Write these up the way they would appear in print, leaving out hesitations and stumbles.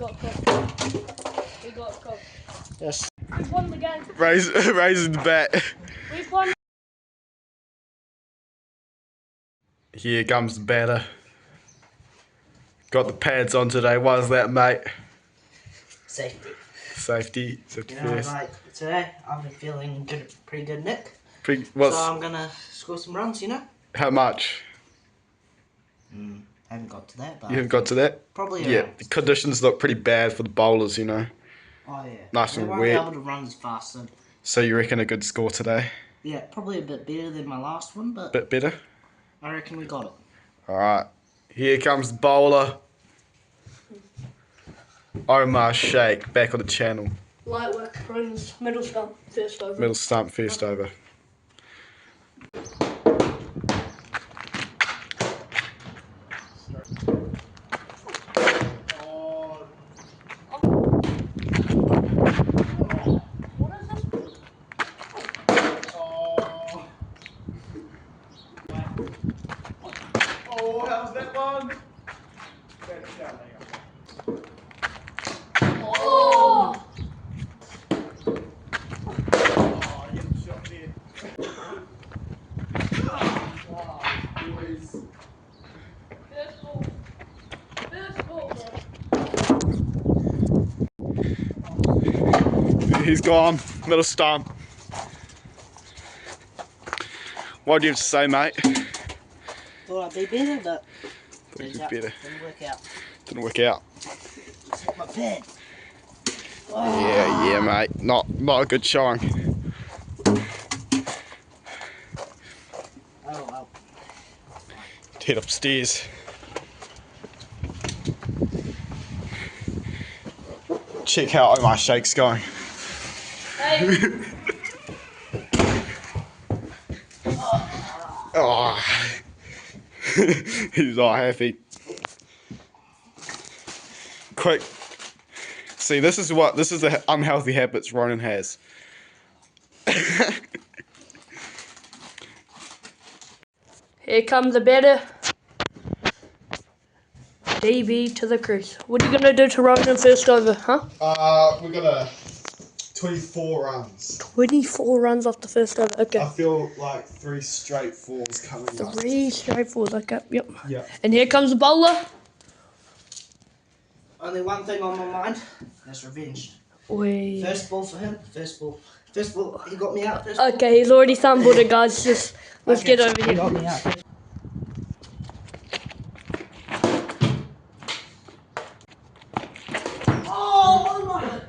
got cooked. We got cooked. Yes. We've won the game. Raising the bat. We've won. Here comes the batter. Got the pads on today. Why's that, mate? Safety. Safety You know, first. like today, I've been feeling good, pretty good, Nick. So What's, I'm gonna score some runs, you know. how much? Haven't got to that, but You haven't got to that? probably Yeah, around. the conditions look pretty bad for the bowlers, you know. Oh yeah. Nice they and won't wet. be able to run as fast. So, So you reckon a good score today? yeah, probably a bit better than my last one, but Bit better? I reckon we got it. Alright. Here comes the bowler. Omar Sheikh back on the channel. Light work, runs, middle stump, first over. Middle stump, first over. What is this? Oh, how's that one? Oh! First ball. First ball. He's gone. Middle stump. What do you have to say, mate? Thought I'd be better, but Think turns you're out better. didn't work out. Didn't work out. Just hit my pad. Yeah, mate. Not a good showing. Oh well. Head upstairs. Check how Omar Sheikh's going. Hey. Oh. He's all happy. Quick. See, this is the unhealthy habits Ronan has. Here comes the batter. DB to the crease. What are you going to do to Ronan first over, huh? We got a 24 runs. 24 runs off the first over. Okay. I feel like 3 straight fours coming up. 3 straight fours. Okay. Yep. Yeah. And here comes the bowler. Only one thing on my mind. That's revenge. Wait. First ball for him. First ball. First ball. He got me out. First ball. Okay, he's already stumbled it, guys. Just let's Okay, get over He here. got me out. Oh my God.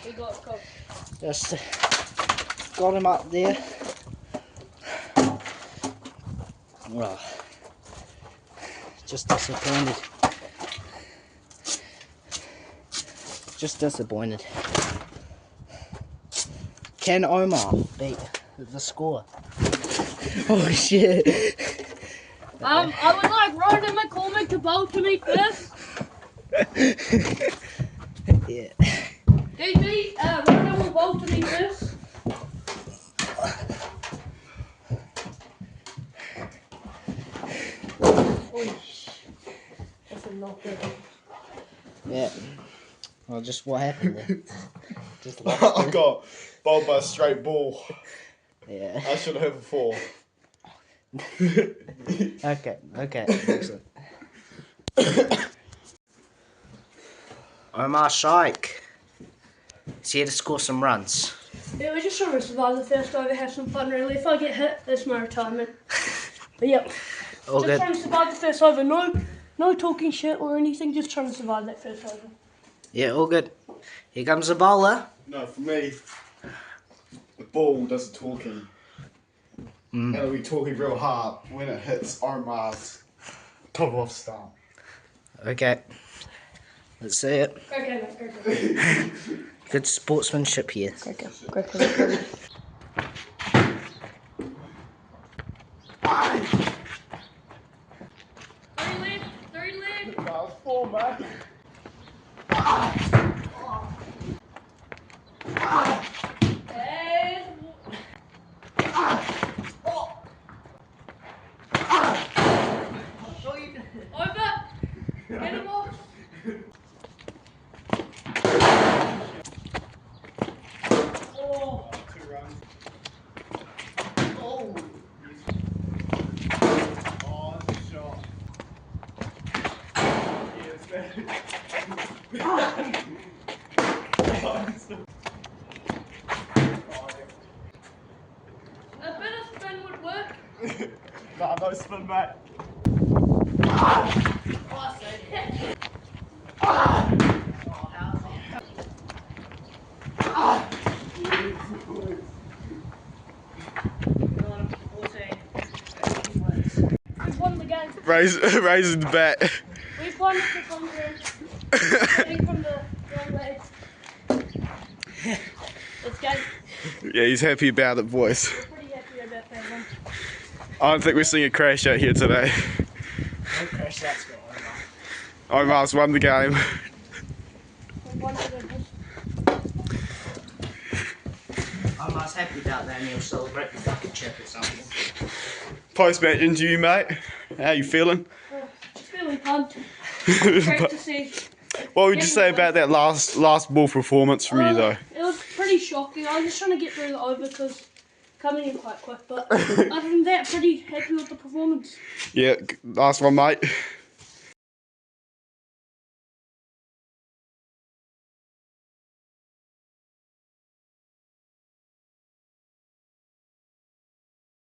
We got cooked. Just got him up there. Well, just disappointed. Just disappointed. Can Omar beat the score? Oh shit. I would like Ronan McCormick to bowl to me first. Yeah. DB, Ronan will bowl to me first. That's a knock there. Yeah. Well, just what happened there? Just I lost it. got bowled by a straight ball. Yeah. I should have a 4. Okay. Excellent. Omar Sheikh is here to score some runs. Yeah, we're just trying to survive the first over, have some fun really. If I get hit, that's my retirement. But yep. All Just good. trying to survive the first over. No talking shit or anything, just trying to survive that first over. Yeah, all good. Here comes the bowler. No, for me, the ball does the talking. and it'll be talking real hard when it hits Omar's total off start. Okay. Let's see it. Okay, mate, go. Good sportsmanship here. Go. Three leg. That was 4, mate. Over. Get him off. Oh. 2 runs. Oh, that's a shot. Yes, man. A bit of spin would work. Nah, no spin, mate. Oh, so hit. We've won the game. Raising the bat. We've won the contest. Hitting from the wrong leg. Let's go. Yeah, he's happy about it, boys. We're pretty happy about that one. I don't think we're seeing a crash out here today. No crash outs got Omar's won the game. We've won the game. I'm not happy about that and he'll celebrate the bucket chip or something. Post-match interview, mate. How you feeling? Just feeling pumped. Great to see. What would you say about that last ball performance from you, though? It was pretty shocking. I was just trying to get through the over because coming in quite quick. But other than that, pretty happy with the performance. Yeah, last one, mate.